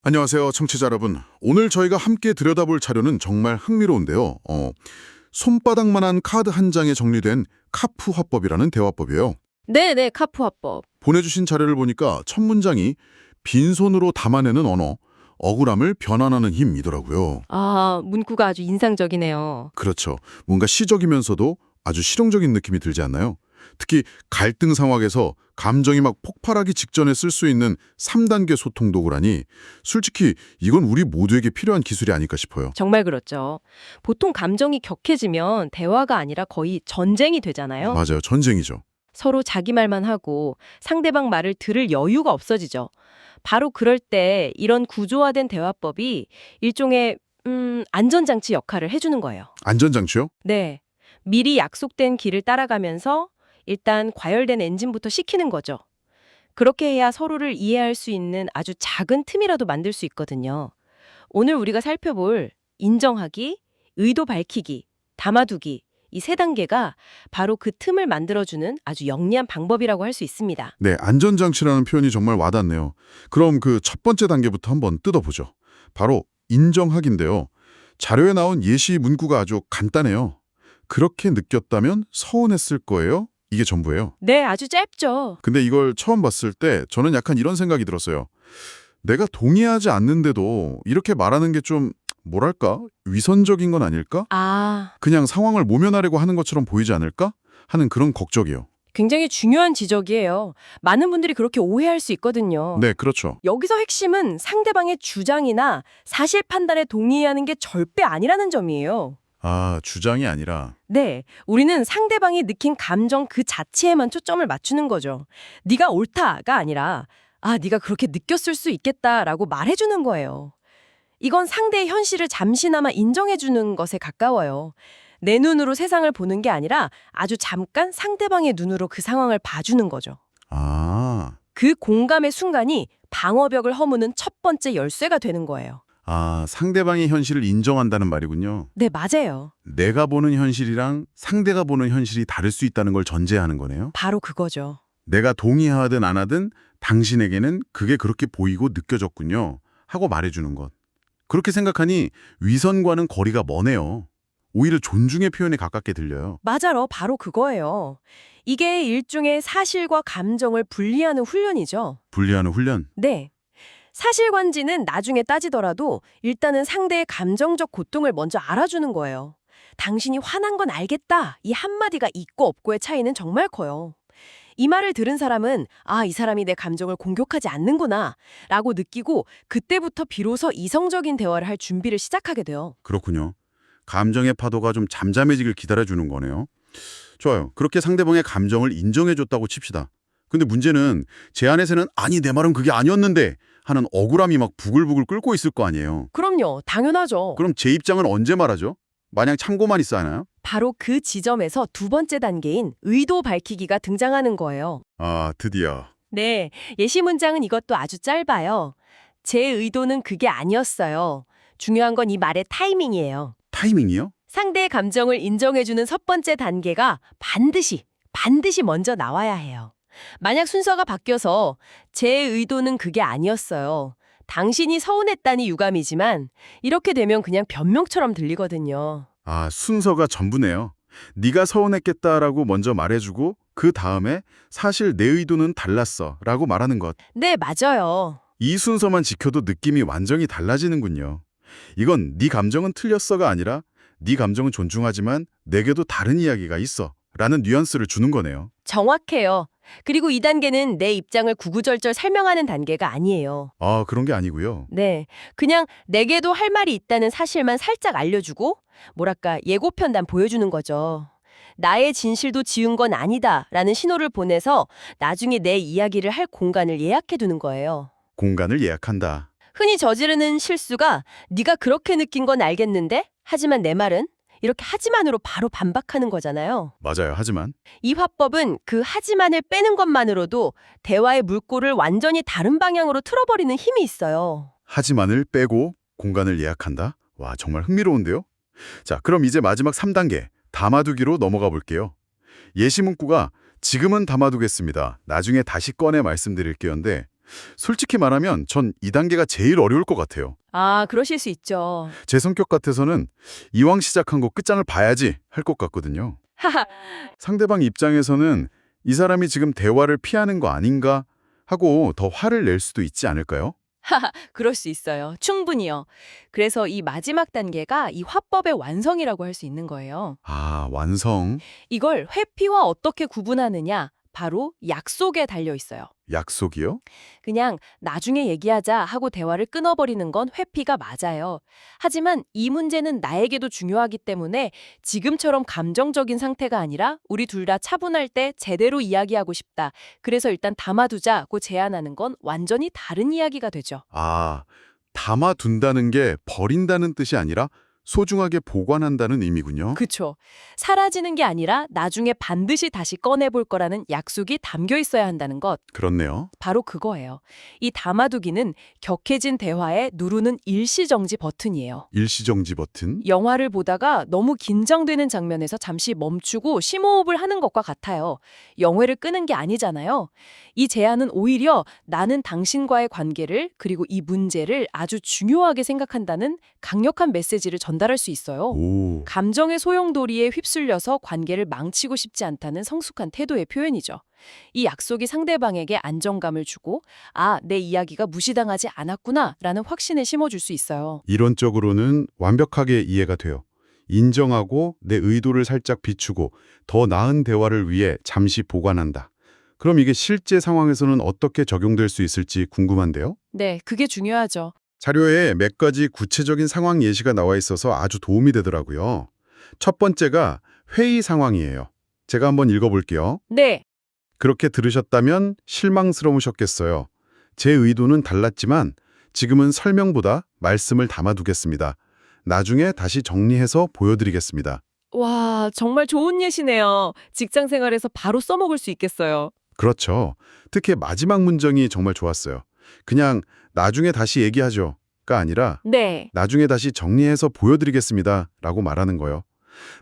안녕하세요, 청취자 여러분. 오늘 저희가 함께 들여다볼 자료는 정말 흥미로운데요. 손바닥만한 카드 한 장에 정리된 카프 화법이라는 대화법이에요. 네네, 카프 화법. 보내주신 자료를 보니까 첫 문장이 빈손으로 담아내는 언어, 억울함을 변환하는 힘이더라고요. 아, 문구가 아주 인상적이네요. 그렇죠. 뭔가 시적이면서도 아주 실용적인 느낌이 들지 않나요? 특히 갈등 상황에서 감정이 막 폭발하기 직전에 쓸 수 있는 3단계 소통 도구라니 솔직히 이건 우리 모두에게 필요한 기술이 아닐까 싶어요. 정말 그렇죠. 보통 감정이 격해지면 대화가 아니라 거의 전쟁이 되잖아요. 맞아요. 전쟁이죠. 서로 자기 말만 하고 상대방 말을 들을 여유가 없어지죠. 바로 그럴 때 이런 구조화된 대화법이 일종의 안전장치 역할을 해주는 거예요. 안전장치요? 네. 미리 약속된 길을 따라가면서 일단 과열된 엔진부터 식히는 거죠. 그렇게 해야 서로를 이해할 수 있는 아주 작은 틈이라도 만들 수 있거든요. 오늘 우리가 살펴볼 인정하기, 의도 밝히기, 담아두기 이 세 단계가 바로 그 틈을 만들어주는 아주 영리한 방법이라고 할 수 있습니다. 네, 안전장치라는 표현이 정말 와닿네요. 그럼 그 첫 번째 단계부터 한번 뜯어보죠. 바로 인정하기인데요. 자료에 나온 예시 문구가 아주 간단해요. 그렇게 느꼈다면 서운했을 거예요? 이게 전부예요. 네, 아주 짧죠. 근데 이걸 처음 봤을 때 저는 약간 이런 생각이 들었어요. 내가 동의하지 않는데도 이렇게 말하는 게 좀 뭐랄까? 위선적인 건 아닐까? 아, 그냥 상황을 모면하려고 하는 것처럼 보이지 않을까? 하는 그런 걱정이요. 굉장히 중요한 지적이에요. 많은 분들이 그렇게 오해할 수 있거든요. 네, 그렇죠. 여기서 핵심은 상대방의 주장이나 사실 판단에 동의하는 게 절대 아니라는 점이에요. 아, 주장이 아니라 네, 우리는 상대방이 느낀 감정 그 자체에만 초점을 맞추는 거죠. 네가 옳다가 아니라 네가 그렇게 느꼈을 수 있겠다라고 말해주는 거예요. 이건 상대의 현실을 잠시나마 인정해주는 것에 가까워요. 내 눈으로 세상을 보는 게 아니라 아주 잠깐 상대방의 눈으로 그 상황을 봐주는 거죠. 아, 그 공감의 순간이 방어벽을 허무는 첫 번째 열쇠가 되는 거예요. 상대방의 현실을 인정한다는 말이군요. 네, 맞아요. 내가 보는 현실이랑 상대가 보는 현실이 다를 수 있다는 걸 전제하는 거네요. 바로 그거죠. 내가 동의하든 안 하든 당신에게는 그게 그렇게 보이고 느껴졌군요. 하고 말해주는 것. 그렇게 생각하니 위선과는 거리가 머네요. 오히려 존중의 표현에 가깝게 들려요. 맞아요. 바로 그거예요. 이게 일종의 사실과 감정을 분리하는 훈련이죠. 분리하는 훈련. 네. 사실관지는 나중에 따지더라도 일단은 상대의 감정적 고통을 먼저 알아주는 거예요. 당신이 화난 건 알겠다. 이 한마디가 있고 없고의 차이는 정말 커요. 이 말을 들은 사람은 이 사람이 내 감정을 공격하지 않는구나 라고 느끼고 그때부터 비로소 이성적인 대화를 할 준비를 시작하게 돼요. 그렇군요. 감정의 파도가 좀 잠잠해지길 기다려주는 거네요. 좋아요. 그렇게 상대방의 감정을 인정해줬다고 칩시다. 근데 문제는 제 안에서는 아니 내 말은 그게 아니었는데 하는 억울함이 막 부글부글 끓고 있을 거 아니에요. 그럼요. 당연하죠. 그럼 제 입장은 언제 말하죠? 마냥 참고만 있어 하나요? 바로 그 지점에서 두 번째 단계인 의도 밝히기가 등장하는 거예요. 아, 드디어. 네, 예시 문장은 이것도 아주 짧아요. 제 의도는 그게 아니었어요. 중요한 건 이 말의 타이밍이에요. 타이밍이요? 상대의 감정을 인정해주는 첫 번째 단계가 반드시 먼저 나와야 해요. 만약 순서가 바뀌어서 제 의도는 그게 아니었어요. 당신이 서운했다니 유감이지만 이렇게 되면 그냥 변명처럼 들리거든요. 아, 순서가 전부네요. 네가 서운했겠다라고 먼저 말해주고 그 다음에 사실 내 의도는 달랐어 라고 말하는 것. 네, 맞아요. 이 순서만 지켜도 느낌이 완전히 달라지는군요. 이건 네 감정은 틀렸어가 아니라 네 감정은 존중하지만 내게도 다른 이야기가 있어 라는 뉘앙스를 주는 거네요. 정확해요. 그리고 이 단계는 내 입장을 구구절절 설명하는 단계가 아니에요. 아, 그런 게 아니고요. 네, 그냥 내게도 할 말이 있다는 사실만 살짝 알려주고 뭐랄까 예고편단 보여주는 거죠. 나의 진실도 지운 건 아니다라는 신호를 보내서 나중에 내 이야기를 할 공간을 예약해두는 거예요. 공간을 예약한다. 흔히 저지르는 실수가 네가 그렇게 느낀 건 알겠는데 하지만 내 말은 이렇게 하지만으로 바로 반박하는 거잖아요. 맞아요. 하지만 이 화법은 그 하지만을 빼는 것만으로도 대화의 물꼬를 완전히 다른 방향으로 틀어버리는 힘이 있어요. 하지만을 빼고 공간을 예약한다? 와, 정말 흥미로운데요? 자, 그럼 이제 마지막 3단계 담아두기로 넘어가 볼게요. 예시 문구가 지금은 담아두겠습니다. 나중에 다시 꺼내 말씀드릴게요인데 솔직히 말하면 전 이 단계가 제일 어려울 것 같아요. 아, 그러실 수 있죠. 제 성격 같아서는 이왕 시작한 거 끝장을 봐야지 할 것 같거든요. 하하, 상대방 입장에서는 이 사람이 지금 대화를 피하는 거 아닌가 하고 더 화를 낼 수도 있지 않을까요? 그럴 수 있어요. 충분히요. 그래서 이 마지막 단계가 이 화법의 완성이라고 할 수 있는 거예요. 아, 완성. 이걸 회피와 어떻게 구분하느냐? 바로 약속에 달려 있어요. 약속이요? 그냥 나중에 얘기하자 하고 대화를 끊어버리는 건 회피가 맞아요. 하지만 이 문제는 나에게도 중요하기 때문에 지금처럼 감정적인 상태가 아니라 우리 둘 다 차분할 때 제대로 이야기하고 싶다. 그래서 일단 담아두자고 제안하는 건 완전히 다른 이야기가 되죠. 아, 담아둔다는 게 버린다는 뜻이 아니라 소중하게 보관한다는 의미군요. 그쵸. 사라지는 게 아니라 나중에 반드시 다시 꺼내볼 거라는 약속이 담겨 있어야 한다는 것. 그렇네요. 바로 그거예요. 이 담아두기는 격해진 대화에 누르는 일시정지 버튼이에요. 일시정지 버튼. 영화를 보다가 너무 긴장되는 장면에서 잠시 멈추고 심호흡을 하는 것과 같아요. 영화를 끄는 게 아니잖아요. 이 제안은 오히려 나는 당신과의 관계를 그리고 이 문제를 아주 중요하게 생각한다는 강력한 메시지를 전달할 수 있어요. 오, 감정의 소용돌이에 휩쓸려서 관계를 망치고 싶지 않다는 성숙한 태도의 표현이죠. 이 약속이 상대방에게 안정감을 주고 아, 내 이야기가 무시당하지 않았구나 라는 확신을 심어줄 수 있어요. 이론적으로는 완벽하게 이해가 돼요. 인정하고 내 의도를 살짝 비추고 더 나은 대화를 위해 잠시 보관한다. 그럼 이게 실제 상황에서는 어떻게 적용될 수 있을지 궁금한데요? 네, 그게 중요하죠. 자료에 몇 가지 구체적인 상황 예시가 나와 있어서 아주 도움이 되더라고요. 첫 번째가 회의 상황이에요. 제가 한번 읽어볼게요. 네, 그렇게 들으셨다면 실망스러우셨겠어요. 제 의도는 달랐지만 지금은 설명보다 말씀을 담아두겠습니다. 나중에 다시 정리해서 보여드리겠습니다. 와, 정말 좋은 예시네요. 직장 생활에서 바로 써먹을 수 있겠어요. 그렇죠. 특히 마지막 문장이 정말 좋았어요. 그냥 나중에 다시 얘기하죠가 아니라 네. 나중에 다시 정리해서 보여드리겠습니다 라고 말하는 거예요.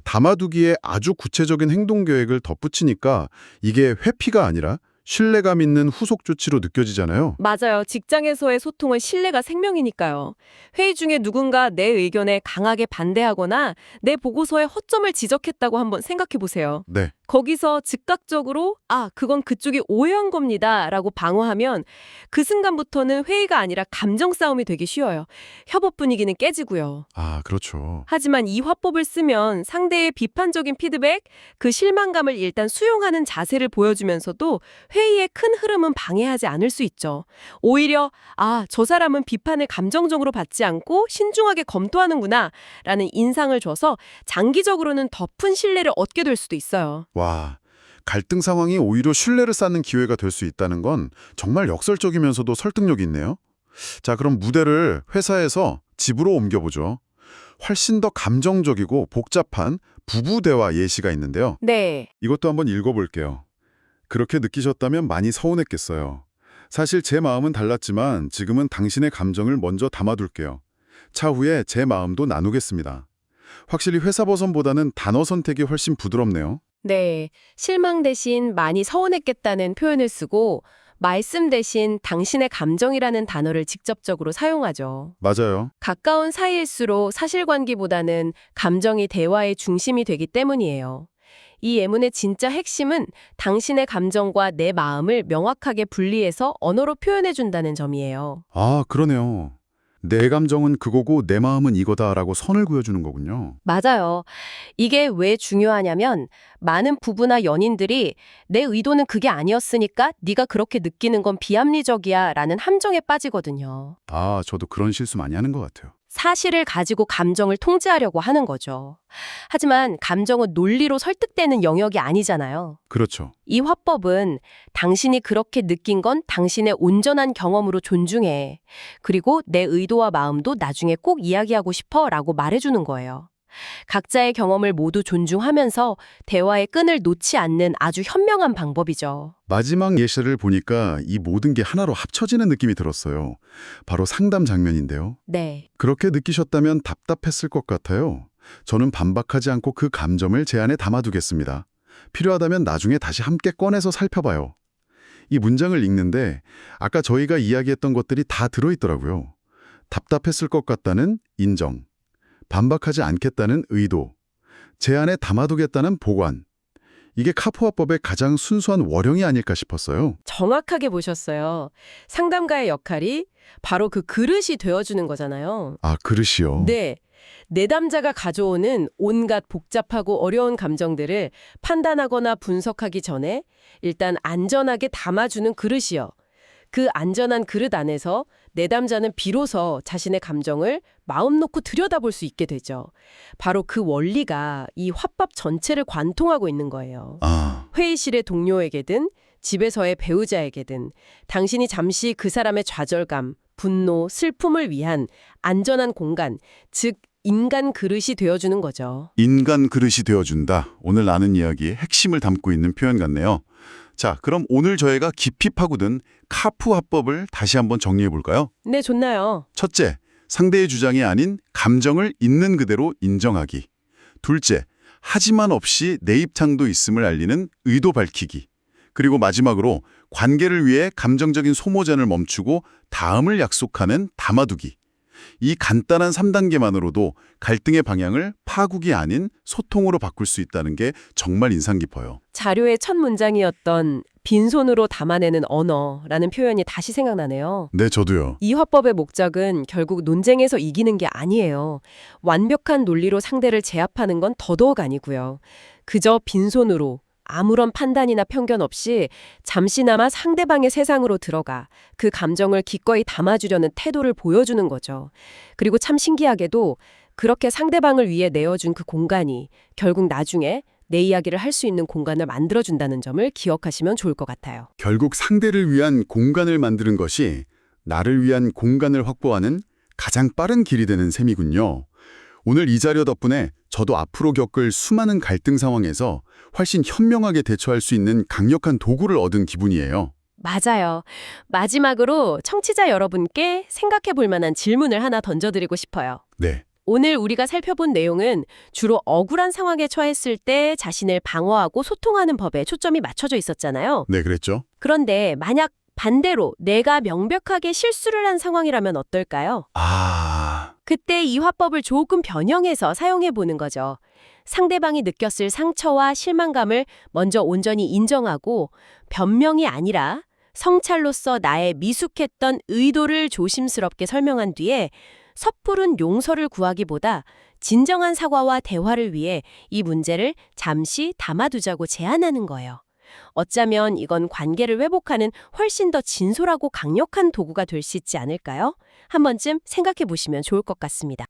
담아두기에 아주 구체적인 행동 계획을 덧붙이니까 이게 회피가 아니라 신뢰감 있는 후속 조치로 느껴지잖아요. 맞아요. 직장에서의 소통은 신뢰가 생명이니까요. 회의 중에 누군가 내 의견에 강하게 반대하거나 내 보고서에 허점을 지적했다고 한번 생각해 보세요. 네, 거기서 즉각적으로 아, 그건 그쪽이 오해한 겁니다 라고 방어하면 그 순간부터는 회의가 아니라 감정 싸움이 되기 쉬워요. 협업 분위기는 깨지고요. 아, 그렇죠. 하지만 이 화법을 쓰면 상대의 비판적인 피드백, 그 실망감을 일단 수용하는 자세를 보여주면서도 회의의 큰 흐름은 방해하지 않을 수 있죠. 오히려 아, 저 사람은 비판을 감정적으로 받지 않고 신중하게 검토하는구나 라는 인상을 줘서 장기적으로는 더 큰 신뢰를 얻게 될 수도 있어요. 와, 갈등 상황이 오히려 신뢰를 쌓는 기회가 될 수 있다는 건 정말 역설적이면서도 설득력이 있네요. 자, 그럼 무대를 회사에서 집으로 옮겨보죠. 훨씬 더 감정적이고 복잡한 부부 대화 예시가 있는데요. 네. 이것도 한번 읽어볼게요. 그렇게 느끼셨다면 많이 서운했겠어요. 사실 제 마음은 달랐지만 지금은 당신의 감정을 먼저 담아둘게요. 차후에 제 마음도 나누겠습니다. 확실히 회사 버전보다는 단어 선택이 훨씬 부드럽네요. 네. 실망 대신 많이 서운했겠다는 표현을 쓰고 말씀 대신 당신의 감정이라는 단어를 직접적으로 사용하죠. 맞아요. 가까운 사이일수록 사실관계보다는 감정이 대화의 중심이 되기 때문이에요. 이 예문의 진짜 핵심은 당신의 감정과 내 마음을 명확하게 분리해서 언어로 표현해준다는 점이에요. 아, 그러네요. 내 감정은 그거고 내 마음은 이거다라고 선을 그어주는 거군요. 맞아요. 이게 왜 중요하냐면 많은 부부나 연인들이 내 의도는 그게 아니었으니까 네가 그렇게 느끼는 건 비합리적이야 라는 함정에 빠지거든요. 아, 저도 그런 실수 많이 하는 것 같아요. 사실을 가지고 감정을 통제하려고 하는 거죠. 하지만 감정은 논리로 설득되는 영역이 아니잖아요. 그렇죠. 이 화법은 당신이 그렇게 느낀 건 당신의 온전한 경험으로 존중해. 그리고 내 의도와 마음도 나중에 꼭 이야기하고 싶어 라고 말해주는 거예요. 각자의 경험을 모두 존중하면서 대화의 끈을 놓지 않는 아주 현명한 방법이죠. 마지막 예시를 보니까 이 모든 게 하나로 합쳐지는 느낌이 들었어요. 바로 상담 장면인데요. 네. 그렇게 느끼셨다면 답답했을 것 같아요. 저는 반박하지 않고 그 감정을 제 안에 담아두겠습니다. 필요하다면 나중에 다시 함께 꺼내서 살펴봐요. 이 문장을 읽는데 아까 저희가 이야기했던 것들이 다 들어있더라고요. 답답했을 것 같다는 인정, 반박하지 않겠다는 의도, 제 안에 담아두겠다는 보관. 이게 카푸화법의 가장 순수한 월영이 아닐까 싶었어요. 정확하게 보셨어요. 상담가의 역할이 바로 그 그릇이 되어주는 거잖아요. 아, 그릇이요? 네. 내담자가 가져오는 온갖 복잡하고 어려운 감정들을 판단하거나 분석하기 전에 일단 안전하게 담아주는 그릇이요. 그 안전한 그릇 안에서 내담자는 비로소 자신의 감정을 마음 놓고 들여다볼 수 있게 되죠. 바로 그 원리가 이 화법 전체를 관통하고 있는 거예요. 아, 회의실의 동료에게든 집에서의 배우자에게든 당신이 잠시 그 사람의 좌절감, 분노, 슬픔을 위한 안전한 공간, 즉 인간 그릇이 되어주는 거죠. 인간 그릇이 되어준다. 오늘 나눈 이야기의 핵심을 담고 있는 표현 같네요. 자, 그럼 오늘 저희가 깊이 파고든 카푸화법을 다시 한번 정리해 볼까요? 네, 좋나요? 첫째, 상대의 주장이 아닌 감정을 있는 그대로 인정하기. 둘째, 하지만 없이 내 입장도 있음을 알리는 의도 밝히기. 그리고 마지막으로 관계를 위해 감정적인 소모전을 멈추고 다음을 약속하는 담아두기. 이 간단한 3단계만으로도 갈등의 방향을 파국이 아닌 소통으로 바꿀 수 있다는 게 정말 인상 깊어요. 자료의 첫 문장이었던 빈손으로 담아내는 언어라는 표현이 다시 생각나네요. 네, 저도요. 이 화법의 목적은 결국 논쟁에서 이기는 게 아니에요. 완벽한 논리로 상대를 제압하는 건 더더욱 아니고요. 그저 빈손으로 아무런 판단이나 편견 없이 잠시나마 상대방의 세상으로 들어가 그 감정을 기꺼이 담아주려는 태도를 보여주는 거죠. 그리고 참 신기하게도 그렇게 상대방을 위해 내어준 그 공간이 결국 나중에 내 이야기를 할 수 있는 공간을 만들어준다는 점을 기억하시면 좋을 것 같아요. 결국 상대를 위한 공간을 만드는 것이 나를 위한 공간을 확보하는 가장 빠른 길이 되는 셈이군요. 오늘 이 자료 덕분에 저도 앞으로 겪을 수많은 갈등 상황에서 훨씬 현명하게 대처할 수 있는 강력한 도구를 얻은 기분이에요. 맞아요. 마지막으로 청취자 여러분께 생각해 볼 만한 질문을 하나 던져드리고 싶어요. 네. 오늘 우리가 살펴본 내용은 주로 억울한 상황에 처했을 때 자신을 방어하고 소통하는 법에 초점이 맞춰져 있었잖아요. 네, 그랬죠. 그런데 만약 반대로 내가 명백하게 실수를 한 상황이라면 어떨까요? 그때 이 화법을 조금 변형해서 사용해 보는 거죠. 상대방이 느꼈을 상처와 실망감을 먼저 온전히 인정하고 변명이 아니라 성찰로서 나의 미숙했던 의도를 조심스럽게 설명한 뒤에 섣부른 용서를 구하기보다 진정한 사과와 대화를 위해 이 문제를 잠시 담아두자고 제안하는 거예요. 어쩌면 이건 관계를 회복하는 훨씬 더 진솔하고 강력한 도구가 될 수 있지 않을까요? 한 번쯤 생각해 보시면 좋을 것 같습니다.